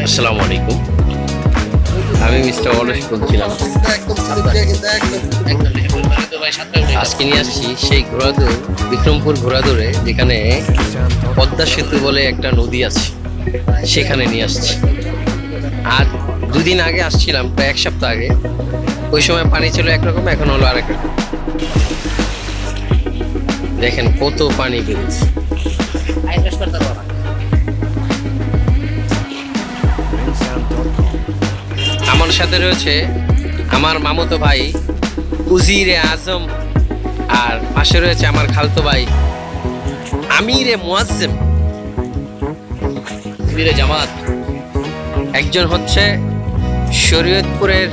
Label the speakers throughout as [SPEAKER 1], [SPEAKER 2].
[SPEAKER 1] আসসালামু আলাইকুম। আমি মিস্টার অলস বলছিলাম। আজকে নিয়ে আসছি সেই ঘোড়াদৌড়, বিক্রমপুর ঘোড়াদৌড়ে, যেখানে পদ্মা সেতু বলে একটা নদী আছে, সেখানে নিয়ে আসছি। আর দুদিন আগে আসছিলাম, প্রায় এক সপ্তাহ আগে। ওই সময় পানি ছিল একরকম, এখন হলো আরেক রকম। দেখেন কত পানি বেরিয়েছে। আমার সাথে রয়েছে আমার মামাতো ভাই উজিরে আজম, আর পাশে রয়েছে আমার খালতো ভাই আমিরে মুয়াজ্জেম, আমিরে জামাত। একজন হচ্ছে শরীয়তপুরের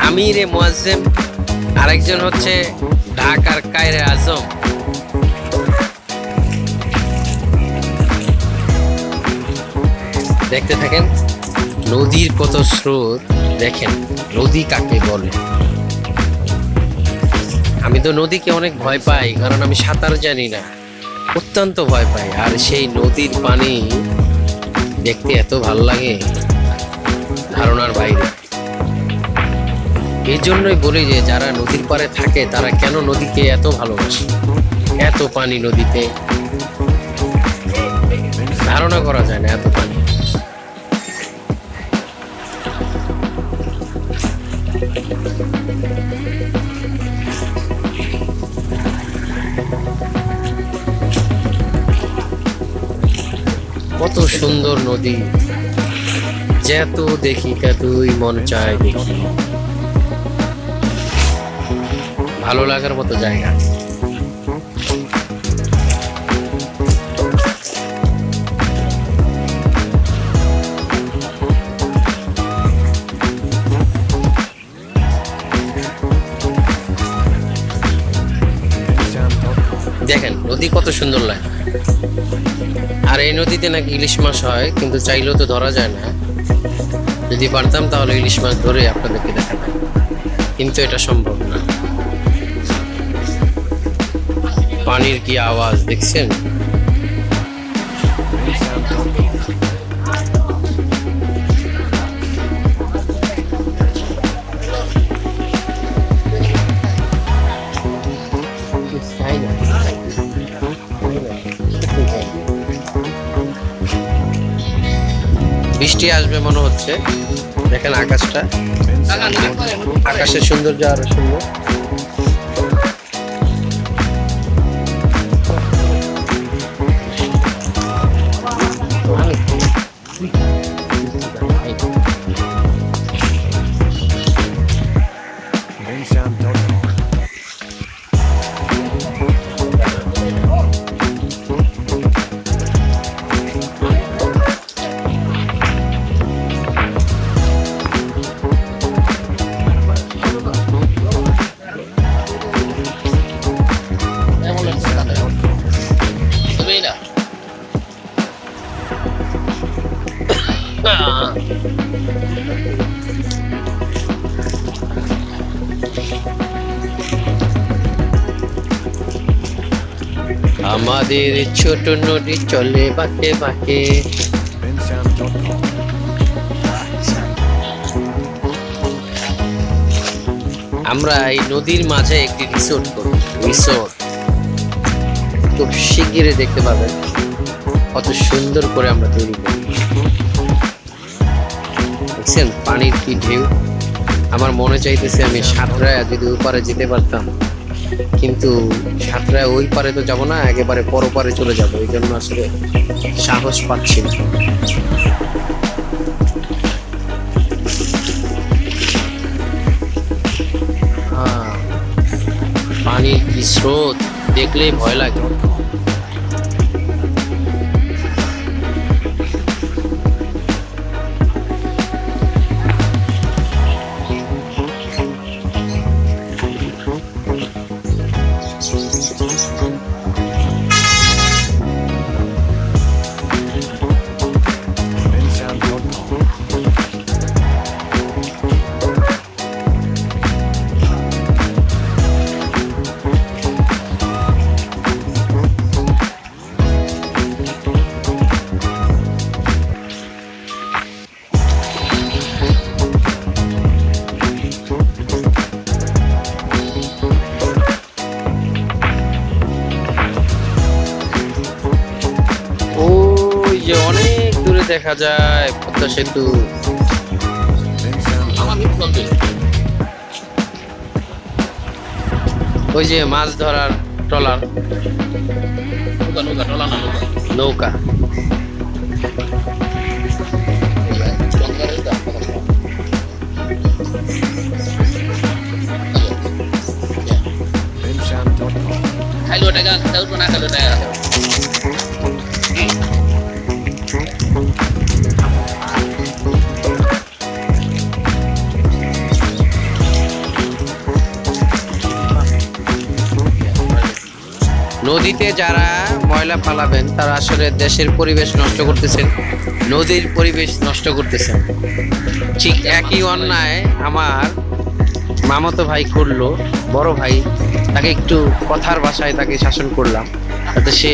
[SPEAKER 1] আমিরে মুয়াজ্জেম, আরেকজন হচ্ছে ঢাকার কায়রে আজম। দেখতে থাকেন নদীর কত স্রোত। দেখেন নদী কাকে বলে। আমি তো নদীকে অনেক ভয় পাই, কারণ আমি সাঁতার জানি না, অত্যন্ত ভয় পাই। আর সেই নদীর পানি দেখতে এত ভালো লাগে, ধারণার বাইরে। এই জন্যই বলি যে যারা নদীর পাড়ে থাকে তারা কেন নদীকে এত ভালোবাসে। এত পানি নদীতে, ধারণা করা যায় না এত পানি। কত সুন্দর নদী, যেত দেখি কতই মন চায় দেখি। ভালো লাগার মতো জায়গা। দেখেন নদী কত সুন্দর লাগে। আর এই নদীতে নাকি ইলিশ মাছ হয়, কিন্তু চাইলেও তো ধরা যায় না। যদি পারতাম তাহলে ইলিশ মাছ ধরে আপনাদেরকে দেখাতাম, কিন্তু এটা সম্ভব না। পানির কি আওয়াজ দেখছেন? বৃষ্টি আসবে মনে হচ্ছে। দেখেন আকাশটা, আকাশের সৌন্দর্য আরো সুন্দর। আমাদের ছোট নদী চলে বাঁকে বাঁকে। আমরা এই নদীর মাঝে একটি রিসোর্ট করব। রিসোর্ট খুব শিগগিরই দেখতে পাবেন কত সুন্দর করে আমরা তৈরি করি। দেখছেন পানির কি ঢেউ। আমার মনে চাইতেছে আমি সাঁতরায় যদি ওই পারে যেতে পারতাম, কিন্তু সাঁতরায় ওই পারে তো যাবো না, একেবারে পরপারে চলে যাবো। এই জন্য আসলে সাহস পাচ্ছি না। পানির কি স্রোত, দেখলেই ভয় লাগে। যে অনেক দূরে দেখা যায় পদ্মা সেতু। ওই যে মাছ ধরার ট্রলার, নৌকা।
[SPEAKER 2] খাইলো টাকা দাও না, খাইলো টাকা
[SPEAKER 1] নদীতে যারা ময়লা ফালাবেন তারা আসলে দেশের পরিবেশ নষ্ট করতেছেন, নদীর পরিবেশ নষ্ট করতেছেন। ঠিক একই অন্যায় আমার মামাতো ভাই করলো, বড় ভাই, তাকে একটু কথার ভাষায় তাকে শাসন করলাম যাতে সে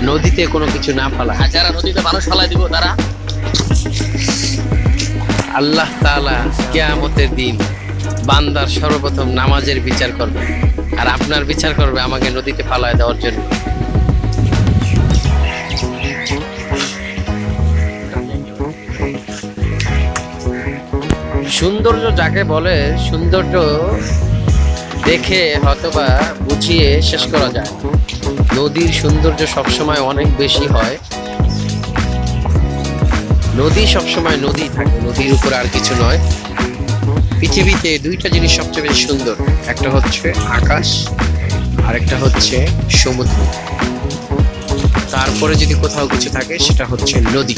[SPEAKER 1] নদীতে কোনো কিছু না ফালায়।
[SPEAKER 2] আর যারা নদীতে মানুষ ফালাই দিব তারা
[SPEAKER 1] আল্লাহ তাআলা কিয়ামতের দিন বান্দার সর্বপ্রথম নামাজের বিচার করবে, আর আপনার বিচার করবে আমাকে নদীতে ফালায় দেওয়ার জন্য। সৌন্দর্য যাকে বলে, সৌন্দর্য দেখে হয়তোবা বুঝিয়ে শেষ করা যায়। নদীর সৌন্দর্য সবসময় অনেক বেশি হয়। নদী সবসময় নদী থাকে, নদীর উপর আর কিছু নয়। পৃথিবীতে দুইটা জিনিস সবচেয়ে বেশি সুন্দর, একটা হচ্ছে আকাশ আর একটা হচ্ছে সমুদ্র। তারপরে যদি কোথাও কিছু থাকে সেটা হচ্ছে নদী,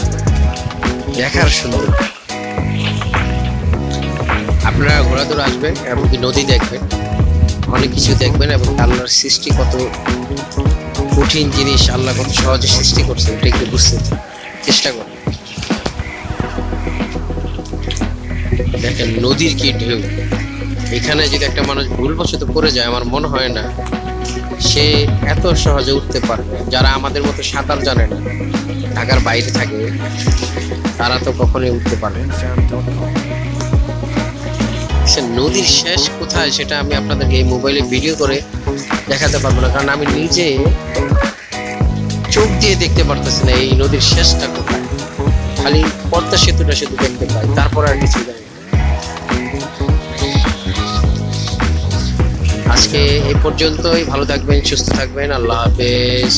[SPEAKER 1] দেখার সুন্দর। আপনারা ঘোরাঘুরে আসবেন, এমনকি নদী দেখবেন, অনেক কিছু দেখবেন, এবং আল্লাহর সৃষ্টি কত কঠিন জিনিস, আল্লাহ কত সহজে সৃষ্টি করছে এটা একটু বুঝতে চেষ্টা করুন। দেখেন নদীর কি ঢেউ। এখানে যদি একটা মানুষ ভুলবশত পড়ে যায়, আমার মনে হয় না সে এত সহজে উঠতে পারবে। যারা আমাদের মতো সাঁতার জানে না, ঢাকার বাইরে থাকে, তারা তো কখনোই উঠতে পারবে না। নদীর শেষ কোথায় সেটা আমি আপনাদেরকে এই মোবাইলে ভিডিও করে দেখাতে পারবো না, কারণ আমি নিজে চোখ দিয়ে দেখতে পারতেছি না এই নদীর শেষটা কোথায়। খালি পদ্মা সেতুটা শুধু দেখতে পাই, তারপর আর কিছু জানি না। আজকে এই পর্যন্তই। ভালো থাকবেন, সুস্থ থাকবেন। আল্লাহ হাফেজ।